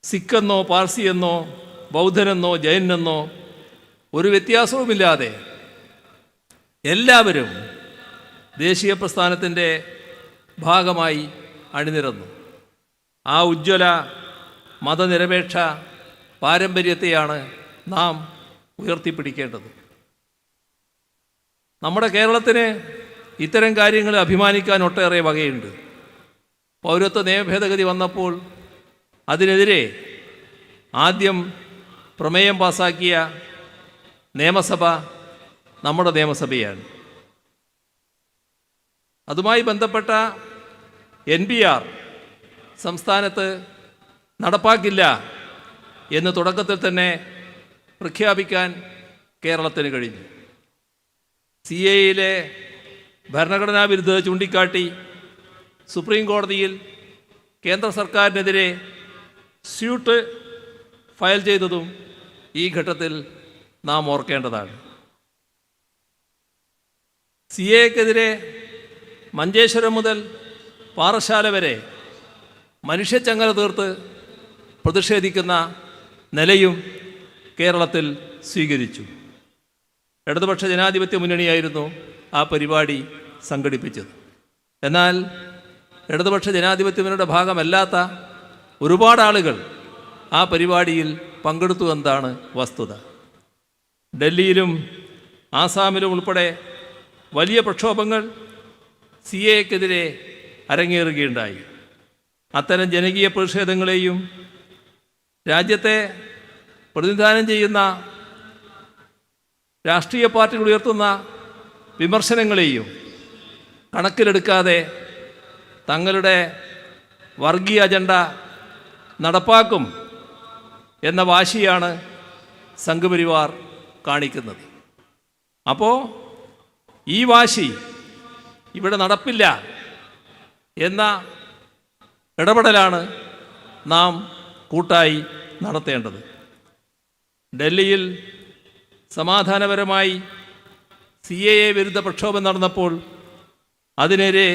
സിഖ് എന്നോ പാർസി എന്നോ ബൗദ്ധനെന്നോ ജൈനെന്നോ ഒരു വ്യത്യാസവുമില്ലാതെ എല്ലാവരും ദേശീയ പ്രസ്ഥാനത്തിൻ്റെ ഭാഗമായി അണിനിരന്നു. ആ ഉജ്ജ്വല മതനിരപേക്ഷ പാരമ്പര്യത്തെയാണ് നാം ഉയർത്തിപ്പിടിക്കേണ്ടത്. നമ്മുടെ കേരളത്തിന് ഇത്തരം കാര്യങ്ങളിൽ അഭിമാനിക്കാൻ ഒട്ടേറെ വകയുണ്ട്. പൗരത്വ നിയമഭേദഗതി വന്നപ്പോൾ അതിനെതിരെ ആദ്യം പ്രമേയം പാസാക്കിയ നിയമസഭ നമ്മുടെ നിയമസഭയാണ്. അതുമായി ബന്ധപ്പെട്ട NPR സംസ്ഥാനത്ത് നടപ്പാക്കില്ല എന്ന് തുടക്കത്തിൽ തന്നെ പ്രഖ്യാപിക്കാൻ കേരളത്തിന് കഴിഞ്ഞു. CAA ഭരണഘടനാ വിരുദ്ധത ചൂണ്ടിക്കാട്ടി സുപ്രീം കോടതിയിൽ കേന്ദ്ര സർക്കാരിനെതിരെ സ്യൂട്ട് ഫയൽ ചെയ്തതും ഈ ഘട്ടത്തിൽ നാം ഓർക്കേണ്ടതാണ്. CAA-ക്കെതിരെ മഞ്ചേശ്വരം മുതൽ പാറശാല വരെ മനുഷ്യച്ചങ്ങല തീർത്ത് പ്രതിഷേധിക്കുന്ന നിലയും കേരളത്തിൽ സ്വീകരിച്ചു. ഇടതുപക്ഷ ജനാധിപത്യ മുന്നണിയായിരുന്നു ആ പരിപാടി സംഘടിപ്പിച്ചത്. എന്നാൽ ഇടതുപക്ഷ ജനാധിപത്യ മുന്നണിയുടെ ഭാഗമല്ലാത്ത ഒരുപാട് ആളുകൾ ആ പരിപാടിയിൽ പങ്കെടുത്തു എന്നതാണ് വസ്തുത. ഡൽഹിയിലും ആസാമിലും ഉൾപ്പെടെ വലിയ പ്രക്ഷോഭങ്ങൾ CAA-ക്കെതിരെ അരങ്ങേറുകയുണ്ടായി. അത്തരം ജനകീയ പ്രതിഷേധങ്ങളെയും രാജ്യത്തെ പ്രതിനിധാനം ചെയ്യുന്ന രാഷ്ട്രീയ പാർട്ടികൾ ഉയർത്തുന്ന വിമർശനങ്ങളെയും കണക്കിലെടുക്കാതെ തങ്ങളുടെ വർഗീയ അജണ്ട നടപ്പാക്കും എന്ന വാശിയാണ് സംഘപരിവാർ കാണിക്കുന്നത്. അപ്പോൾ ഈ വാശി ഇവിടെ നടപ്പില്ല എന്ന ഇടപെടലാണ് നാം കൂട്ടായി നടത്തേണ്ടത്. ഡൽഹിയിൽ സമാധാനപരമായി CAA വിരുദ്ധ പ്രക്ഷോഭം നടന്നപ്പോൾ അതിനെതിരെ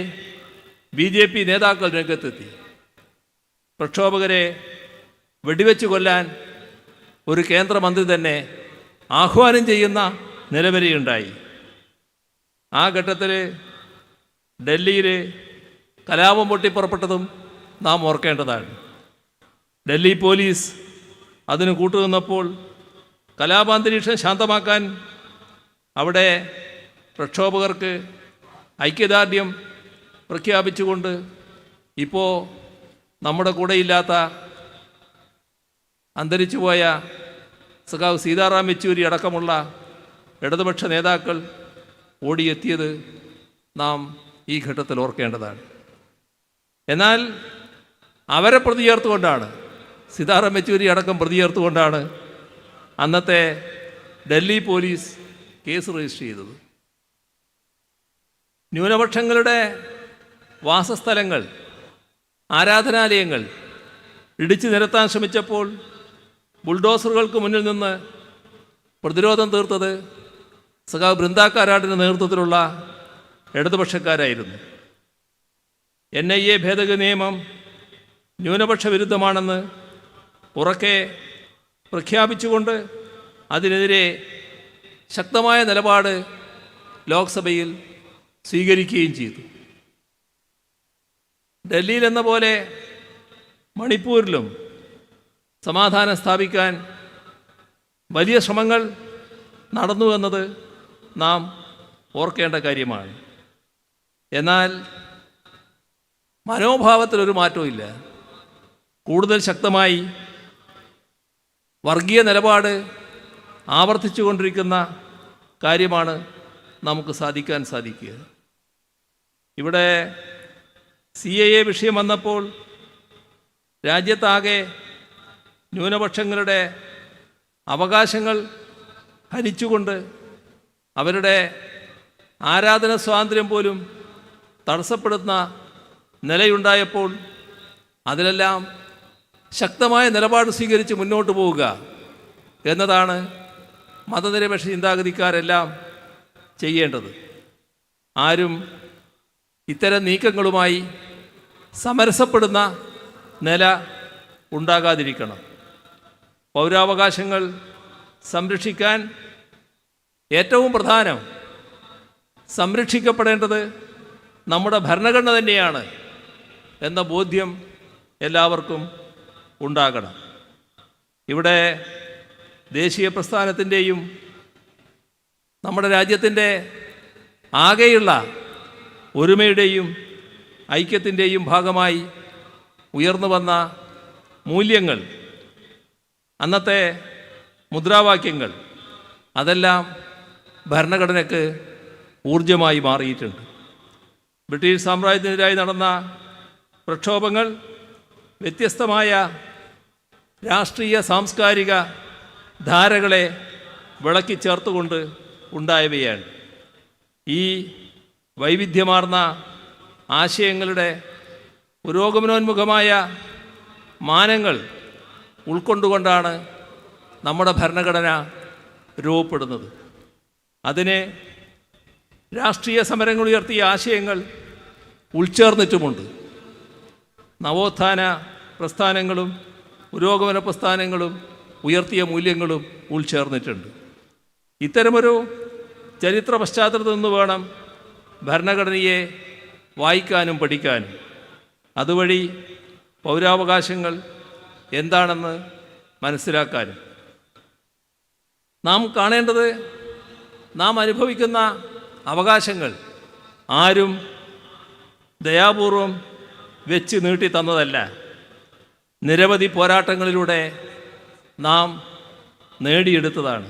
BJP നേതാക്കൾ രംഗത്തെത്തി. പ്രക്ഷോഭകരെ വെടിവെച്ച് കൊല്ലാൻ ഒരു കേന്ദ്രമന്ത്രി തന്നെ ആഹ്വാനം ചെയ്യുന്ന നിലവരെയുണ്ടായി. ആ ഘട്ടത്തിൽ ഡൽഹിയിൽ കലാപം പൊട്ടിപ്പുറപ്പെട്ടതും നാം ഓർക്കേണ്ടതാണ്. ഡൽഹി പോലീസ് അതിന് കൂട്ടുനിന്നപ്പോൾ കലാപാന്തരീക്ഷം ശാന്തമാക്കാൻ അവിടെ പ്രക്ഷോഭകർക്ക് ഐക്യദാർഢ്യം പ്രഖ്യാപിച്ചുകൊണ്ട് ഇപ്പോൾ നമ്മുടെ കൂടെയില്ലാത്ത അന്തരിച്ചുപോയ സഖാവ് സീതാറാം യെച്ചൂരി അടക്കമുള്ള ഇടതുപക്ഷ നേതാക്കൾ ഓടിയെത്തിയത് നാം ഈ ഘട്ടത്തിൽ ഓർക്കേണ്ടതാണ്. എന്നാൽ അവരെ പ്രതി ചേർത്തുകൊണ്ടാണ്, സീതാറാം യെച്ചൂരി അടക്കം പ്രതി ചേർത്തുകൊണ്ടാണ് അന്നത്തെ ഡൽഹി പോലീസ് കേസ് രജിസ്റ്റർ ചെയ്തത്. ന്യൂനപക്ഷങ്ങളുടെ വാസസ്ഥലങ്ങൾ, ആരാധനാലയങ്ങൾ ഇടിച്ചു നിരത്താൻ ശ്രമിച്ചപ്പോൾ ബുൾഡോസറുകൾക്ക് മുന്നിൽ നിന്ന് പ്രതിരോധം തീർത്തത് സഖാവ് ബൃന്ദാ കാരാട്ടിൻ്റെ നേതൃത്വത്തിലുള്ള ഇടതുപക്ഷക്കാരായിരുന്നു. NIA ഭേദഗതി നിയമം ന്യൂനപക്ഷ വിരുദ്ധമാണെന്ന് ഉറക്കെ പ്രഖ്യാപിച്ചുകൊണ്ട് അതിനെതിരെ ശക്തമായ നിലപാട് ലോക്സഭയിൽ സ്വീകരിക്കുകയും ചെയ്തു. ഡൽഹിയിലെന്ന പോലെ മണിപ്പൂരിലും സമാധാനം സ്ഥാപിക്കാൻ വലിയ ശ്രമങ്ങൾ നടന്നു എന്നത് നാം ഓർക്കേണ്ട കാര്യമാണ്. എന്നാൽ മനോഭാവത്തിലൊരു മാറ്റവും. കൂടുതൽ ശക്തമായി വർഗീയ നിലപാട് ആവർത്തിച്ചു കൊണ്ടിരിക്കുന്ന കാര്യമാണ് നമുക്ക് സാധിക്കുക. ഇവിടെ CAA വിഷയം വന്നപ്പോൾ രാജ്യത്താകെ ന്യൂനപക്ഷങ്ങളുടെ അവകാശങ്ങൾ ഹനിച്ചുകൊണ്ട് അവരുടെ ആരാധന സ്വാതന്ത്ര്യം പോലും തടസ്സപ്പെടുന്ന നിലയുണ്ടായപ്പോൾ അതിലെല്ലാം ശക്തമായ നിലപാട് സ്വീകരിച്ച് മുന്നോട്ട് പോവുക എന്നതാണ് മതനിരപേക്ഷ ചിന്താഗതിക്കാരെല്ലാം ചെയ്യേണ്ടത്. ആരും ഇത്തരം നീക്കങ്ങളുമായി സമരസപ്പെടുന്ന നില ഉണ്ടാകാതിരിക്കണം. പൗരാവകാശങ്ങൾ സംരക്ഷിക്കാൻ ഏറ്റവും പ്രധാനം സംരക്ഷിക്കപ്പെടേണ്ടത് നമ്മുടെ ഭരണഘടന തന്നെയാണ് എന്ന ബോധ്യം എല്ലാവർക്കും ഉണ്ടാകണം. ഇവിടെ ദേശീയ പ്രസ്ഥാനത്തിൻ്റെയും നമ്മുടെ രാജ്യത്തിൻ്റെ ആകെയുള്ള ഒരുമയുടെയും ഐക്യത്തിൻ്റെയും ഭാഗമായി ഉയർന്നു വന്ന മൂല്യങ്ങൾ, അന്നത്തെ മുദ്രാവാക്യങ്ങൾ, അതെല്ലാം ഭരണഘടനയ്ക്ക് ഊർജമായി മാറിയിട്ടുണ്ട്. ബ്രിട്ടീഷ് സാമ്രാജ്യത്തിനെതിരായി നടന്ന പ്രക്ഷോഭങ്ങൾ വ്യത്യസ്തമായ രാഷ്ട്രീയ സാംസ്കാരിക ധാരകളെ വിളക്കി ചേർത്തുകൊണ്ട് ഉണ്ടായവയാണ്. ഈ വൈവിധ്യമാർന്ന ആശയങ്ങളുടെ പുരോഗമനോന്മുഖമായ മാനങ്ങൾ ഉൾക്കൊണ്ടുകൊണ്ടാണ് നമ്മുടെ ഭരണഘടന രൂപപ്പെടുന്നത്. അതിന് രാഷ്ട്രീയ സമരങ്ങൾ ഉയർത്തിയ ആശയങ്ങൾ ഉൾച്ചേർന്നിട്ടുമുണ്ട്. നവോത്ഥാന പ്രസ്ഥാനങ്ങളും പുരോഗമന പ്രസ്ഥാനങ്ങളും ഉയർത്തിയ മൂല്യങ്ങളും ഉൾച്ചേർന്നിട്ടുണ്ട്. ഇത്തരമൊരു ചരിത്ര പശ്ചാത്തലത്തിൽ നിന്ന് വേണം ഭരണഘടനയെ വായിക്കാനും പഠിക്കാനും. അതുവഴി പൗരാവകാശങ്ങൾ എന്താണെന്ന് മനസ്സിലാക്കാനും. നാം കാണേണ്ടത്, നാം അനുഭവിക്കുന്ന അവകാശങ്ങൾ ആരും ദയാപൂർവം വെച്ച് നീട്ടി തന്നതല്ല. നിരവധി പോരാട്ടങ്ങളിലൂടെ നാം നേടിയെടുത്തതാണ്.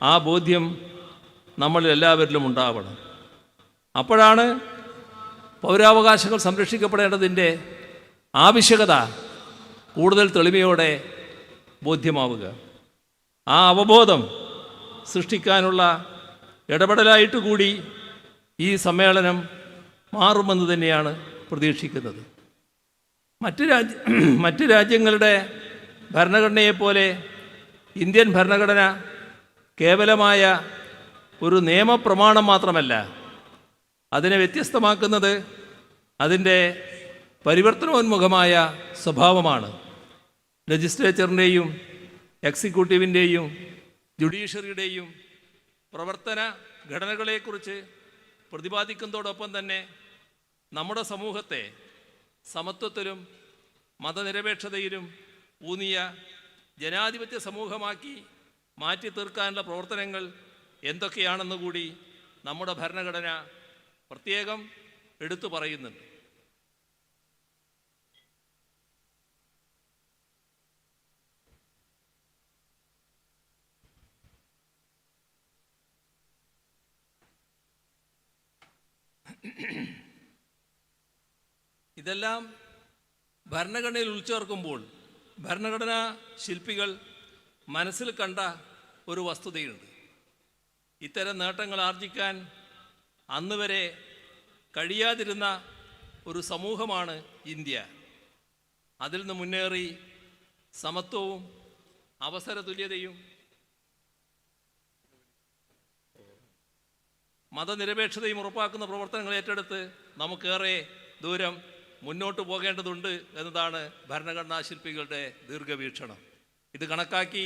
ആ ബോധ്യം നമ്മളിൽ എല്ലാവരിലും ഉണ്ടാവണം. അപ്പോഴാണ് പൗരാവകാശങ്ങൾ സംരക്ഷിക്കപ്പെടേണ്ടതിൻ്റെ ആവശ്യകത കൂടുതൽ തെളിമയോടെ ബോധ്യമാവുക. ആ അവബോധം സൃഷ്ടിക്കാനുള്ള ഇടപെടലായിട്ട് കൂടി ഈ സമ്മേളനം മാറുമെന്ന് തന്നെയാണ് പ്രതീക്ഷിക്കുന്നത്. മറ്റ് രാജ്യങ്ങളുടെ ഭരണഘടനയെപ്പോലെ ഇന്ത്യൻ ഭരണഘടന കേവലമായ ഒരു നിയമപ്രമാണം മാത്രമല്ല, അതിനെ വ്യത്യസ്തമാക്കുന്നത് അതിൻ്റെ പരിവർത്തനോന്മുഖമായ സ്വഭാവമാണ്. ലെജിസ്ലേച്ചറിൻ്റെയും എക്സിക്യൂട്ടീവിൻ്റെയും ജുഡീഷ്യറിയുടെയും പ്രവർത്തന ഘടനകളെക്കുറിച്ച് പ്രതിപാദിക്കുന്നതോടൊപ്പം തന്നെ നമ്മുടെ സമൂഹത്തെ സമത്വത്തിലും മതനിരപേക്ഷതയിലും ഊന്നിയ ജനാധിപത്യ സമൂഹമാക്കി മാറ്റി തീർക്കാനുള്ള പ്രവർത്തനങ്ങൾ എന്തൊക്കെയാണെന്ന് കൂടി നമ്മുടെ ഭരണഘടന പ്രത്യേകം എടുത്തു പറയുന്നുണ്ട്. ഇതെല്ലാം ഭരണഘടനയിൽ ഉൾച്ചേർക്കുമ്പോൾ ഭരണഘടനാ ശില്പികൾ മനസ്സിൽ കണ്ട ഒരു വസ്തുതയുണ്ട്. ഇത്തരം നേട്ടങ്ങൾ ആർജിക്കാൻ അന്ന് വരെ കഴിയാതിരുന്ന ഒരു സമൂഹമാണ് ഇന്ത്യ. അതിൽ നിന്ന് മുന്നേറി സമത്വവും അവസര തുല്യതയും മതനിരപേക്ഷതയും ഉറപ്പാക്കുന്ന പ്രവർത്തനങ്ങൾ ഏറ്റെടുത്ത് നമുക്കേറെ ദൂരം മുന്നോട്ട് പോകേണ്ടതുണ്ട് എന്നതാണ് ഭരണഘടനാ ശില്പികളുടെ ദീർഘവീക്ഷണം. ഇത് കണക്കാക്കി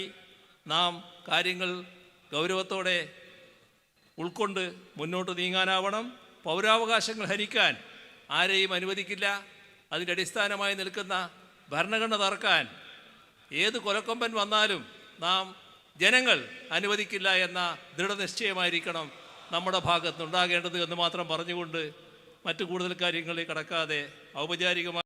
നാം കാര്യങ്ങൾ ഗൗരവത്തോടെ ഉൾക്കൊണ്ട് മുന്നോട്ട് നീങ്ങാനാവണം. പൗരാവകാശങ്ങൾ ഹരിക്കാൻ ആരെയും അനുവദിക്കില്ല. അതിൻ്റെ അടിസ്ഥാനമായി നിൽക്കുന്ന ഭരണഘടന തകർക്കാൻ ഏത് കൊലക്കൊമ്പൻ വന്നാലും നാം ജനങ്ങൾ അനുവദിക്കില്ല എന്ന ദൃഢനിശ്ചയമായിരിക്കണം നമ്മുടെ ഭാഗത്തുനിന്നുണ്ടാകേണ്ടത് എന്ന് മാത്രം പറഞ്ഞുകൊണ്ട് മറ്റു കൂടുതൽ കാര്യങ്ങളിൽ കടക്കാതെ ഔപചാരികമായി